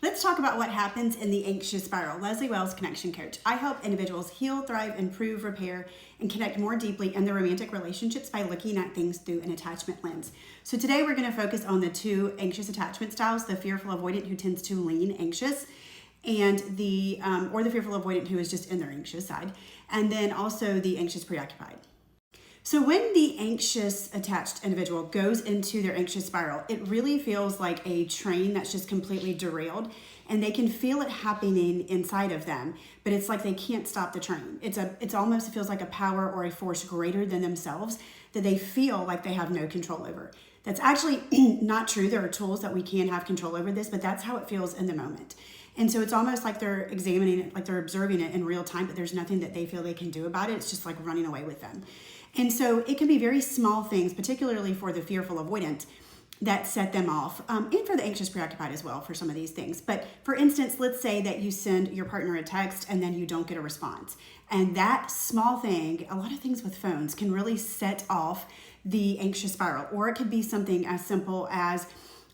Let's talk about what happens in the anxious spiral. Leslie Wells, connection coach. I help individuals heal, thrive, improve, repair, and connect more deeply in their romantic relationships by looking at things through an attachment lens. So today we're going to focus on the two anxious attachment styles, the fearful avoidant who tends to lean anxious, and the fearful avoidant who is just in their anxious side, and then also the anxious preoccupied. So when the anxious attached individual goes into their anxious spiral, it really feels like a train that's just completely derailed, and they can feel it happening inside of them, but it's like they can't stop the train. It almost feels like a power or a force greater than themselves that they feel like they have no control over. That's actually not true. There are tools that we can have control over this, but that's how it feels in the moment. And so it's almost like they're examining it, like they're observing it in real time, but there's nothing that they feel they can do about it. It's just like running away with them. And so it can be very small things, particularly for the fearful avoidant, that set them off, and for the anxious preoccupied as well for some of these things. But for instance, let's say that you send your partner a text and then you don't get a response. And that small thing, a lot of things with phones can really set off the anxious spiral. Or it could be something as simple as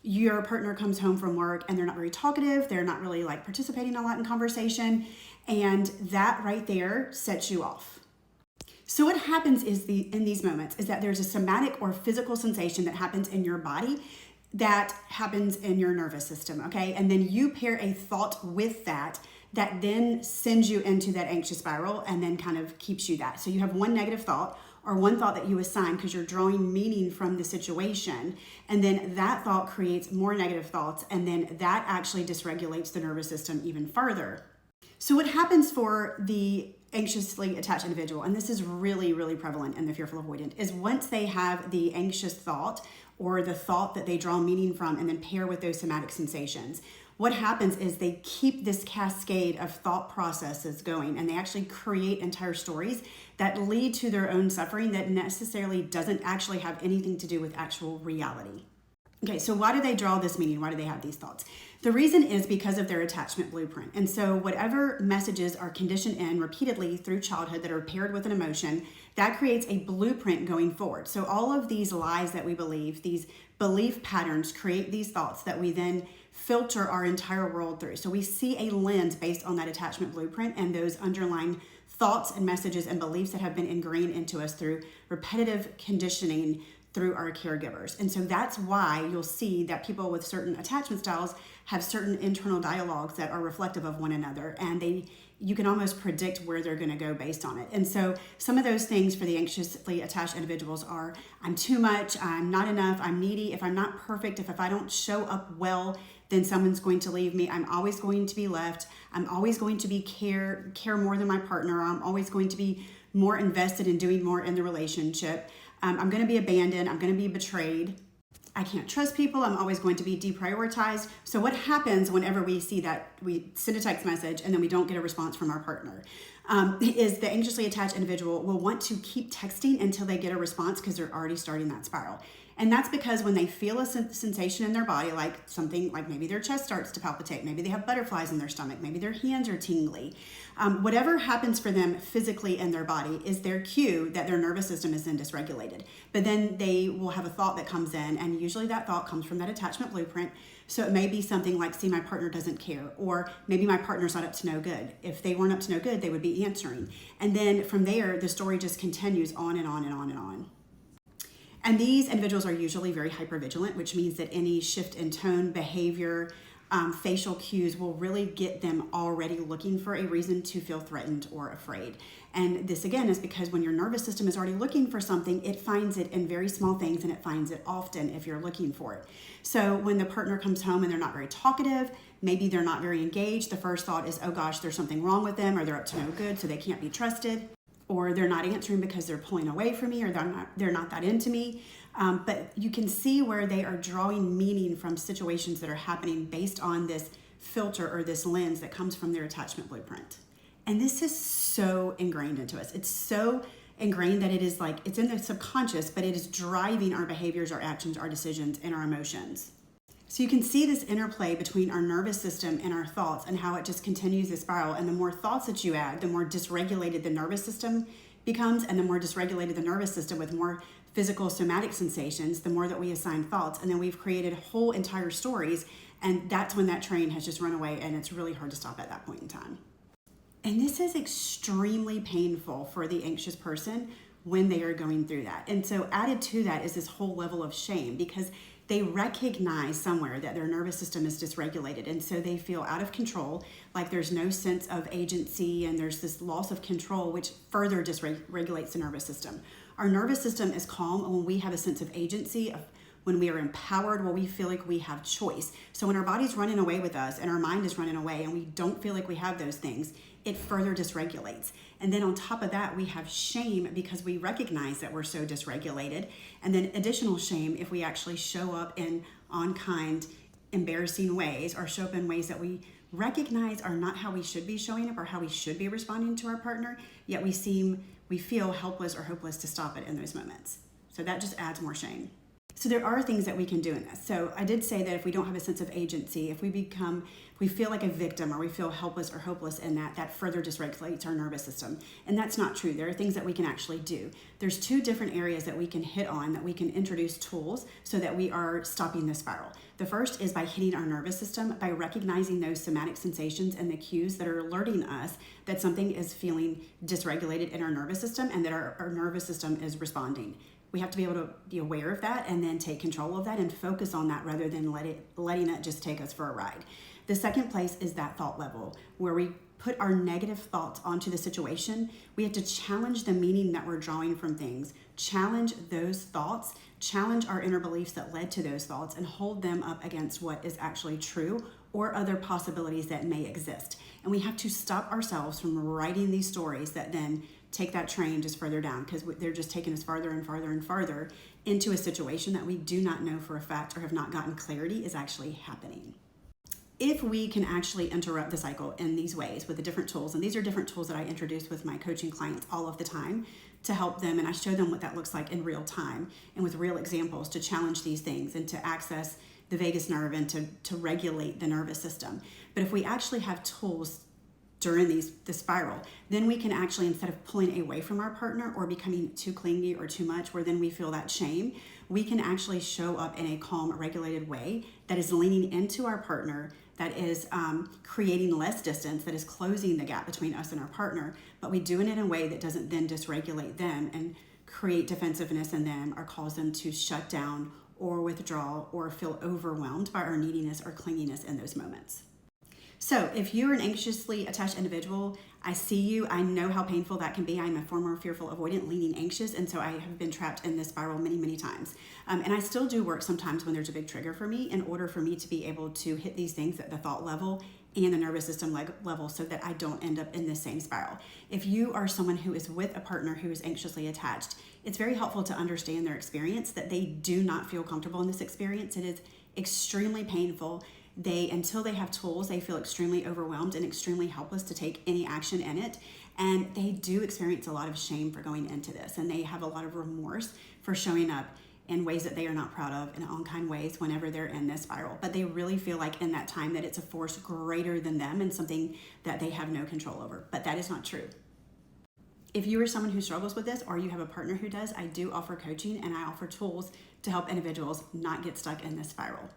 your partner comes home from work and they're not very talkative, they're not really like participating a lot in conversation, and that right there sets you off. So what happens is in these moments is that there's a somatic or physical sensation that happens in your body that happens in your nervous system, okay? And then you pair a thought with that then sends you into that anxious spiral and then kind of keeps you that. So you have one negative thought or one thought that you assign because you're drawing meaning from the situation, and then that thought creates more negative thoughts, and then that actually dysregulates the nervous system even further. So what happens for the anxiously attached individual, and this is really, really prevalent in the fearful avoidant, is once they have the anxious thought or the thought that they draw meaning from and then pair with those somatic sensations, what happens is they keep this cascade of thought processes going, and they actually create entire stories that lead to their own suffering that necessarily doesn't actually have anything to do with actual reality. Okay, so why do they draw this meaning? Why do they have these thoughts? The reason is because of their attachment blueprint. And so whatever messages are conditioned in repeatedly through childhood that are paired with an emotion, that creates a blueprint going forward. So all of these lies that we believe, these belief patterns create these thoughts that we then filter our entire world through. So we see a lens based on that attachment blueprint and those underlying thoughts and messages and beliefs that have been ingrained into us through repetitive conditioning through our caregivers. And so that's why you'll see that people with certain attachment styles have certain internal dialogues that are reflective of one another, and you can almost predict where they're going to go based on it. And so some of those things for the anxiously attached individuals are: I'm too much, I'm not enough, I'm needy, if I'm not perfect, if I don't show up well, then someone's going to leave me, I'm always going to be left, I'm always going to be care more than my partner, I'm always going to be more invested in doing more in the relationship, I'm going to be abandoned, I'm going to be betrayed, I can't trust people, I'm always going to be deprioritized. So what happens whenever we see that, we send a text message and then we don't get a response from our partner, is the anxiously attached individual will want to keep texting until they get a response because they're already starting that spiral. And that's because when they feel a sensation in their body, like something like maybe their chest starts to palpitate, maybe they have butterflies in their stomach, maybe their hands are tingly, whatever happens for them physically in their body is their cue that their nervous system is then dysregulated. But then they will have a thought that comes in, and usually that thought comes from that attachment blueprint. So it may be something like, see, my partner doesn't care, or maybe my partner's not up to no good. If they weren't up to no good, they would be answering. And then from there, the story just continues on and on and on and on. And these individuals are usually very hypervigilant, which means that any shift in tone, behavior, facial cues will really get them already looking for a reason to feel threatened or afraid. And this again is because when your nervous system is already looking for something, it finds it in very small things, and it finds it often if you're looking for it. So when the partner comes home and they're not very talkative, maybe they're not very engaged, the first thought is, oh gosh, there's something wrong with them, or they're up to no good, so they can't be trusted, or they're not answering because they're pulling away from me, or they're not that into me. But you can see where they are drawing meaning from situations that are happening based on this filter or this lens that comes from their attachment blueprint. And this is so ingrained into us. It's so ingrained that it is like, it's in the subconscious, but it is driving our behaviors, our actions, our decisions, and our emotions. So you can see this interplay between our nervous system and our thoughts, and how it just continues this spiral. And the more thoughts that you add, the more dysregulated the nervous system becomes, and the more dysregulated the nervous system with more physical somatic sensations, the more that we assign thoughts. And then we've created whole entire stories And that's when that train has just run away, and it's really hard to stop at that point in time. And this is extremely painful for the anxious person when they are going through that. And so added to that is this whole level of shame, because they recognize somewhere that their nervous system is dysregulated. And so they feel out of control, like there's no sense of agency, and there's this loss of control, which further dysregulates the nervous system. Our nervous system is calm when we have a sense of agency, when we are empowered, when we feel like we have choice. So when our body's running away with us and our mind is running away and we don't feel like we have those things, it further dysregulates. And then on top of that, we have shame because we recognize that we're so dysregulated. And then additional shame if we actually show up in unkind, embarrassing ways, or show up in ways that we recognize are not how we should be showing up or how we should be responding to our partner, yet we feel helpless or hopeless to stop it in those moments. So that just adds more shame. So there are things that we can do in this. So I did say that if we don't have a sense of agency, if we feel like a victim, or we feel helpless or hopeless in that further dysregulates our nervous system. And that's not true. There are things that we can actually do. There's two different areas that we can hit on, that we can introduce tools so that we are stopping the spiral. The first is by hitting our nervous system, by recognizing those somatic sensations and the cues that are alerting us that something is feeling dysregulated in our nervous system and that our nervous system is responding. We have to be able to be aware of that and then take control of that and focus on that rather than letting it just take us for a ride. The second place is that thought level, where we put our negative thoughts onto the situation. We have to challenge the meaning that we're drawing from things, challenge those thoughts, challenge our inner beliefs that led to those thoughts, and hold them up against what is actually true or other possibilities that may exist. And we have to stop ourselves from writing these stories that then take that train just further down, because they're just taking us farther and farther and farther into a situation that we do not know for a fact or have not gotten clarity is actually happening. If we can actually interrupt the cycle in these ways with the different tools, and these are different tools that I introduce with my coaching clients all of the time to help them, and I show them what that looks like in real time and with real examples to challenge these things and to access the vagus nerve and to regulate the nervous system. But if we actually have tools during the spiral, then we can actually, instead of pulling away from our partner or becoming too clingy or too much where then we feel that shame, we can actually show up in a calm, regulated way that is leaning into our partner, that is creating less distance, that is closing the gap between us and our partner, but we do it in a way that doesn't then dysregulate them and create defensiveness in them or cause them to shut down or withdraw or feel overwhelmed by our neediness or clinginess in those moments. So if you're an anxiously attached individual, I see you. I know how painful that can be. I'm a former fearful, avoidant, leaning anxious, and so I have been trapped in this spiral many, many times. And I still do work sometimes when there's a big trigger for me in order for me to be able to hit these things at the thought level and the nervous system level so that I don't end up in the same spiral. If you are someone who is with a partner who is anxiously attached, it's very helpful to understand their experience, that they do not feel comfortable in this experience. It is extremely painful. Until they have tools, they feel extremely overwhelmed and extremely helpless to take any action in it. And they do experience a lot of shame for going into this. And they have a lot of remorse for showing up in ways that they are not proud of, in unkind ways, whenever they're in this spiral. But they really feel like in that time that it's a force greater than them and something that they have no control over. But that is not true. If you are someone who struggles with this, or you have a partner who does, I do offer coaching and I offer tools to help individuals not get stuck in this spiral.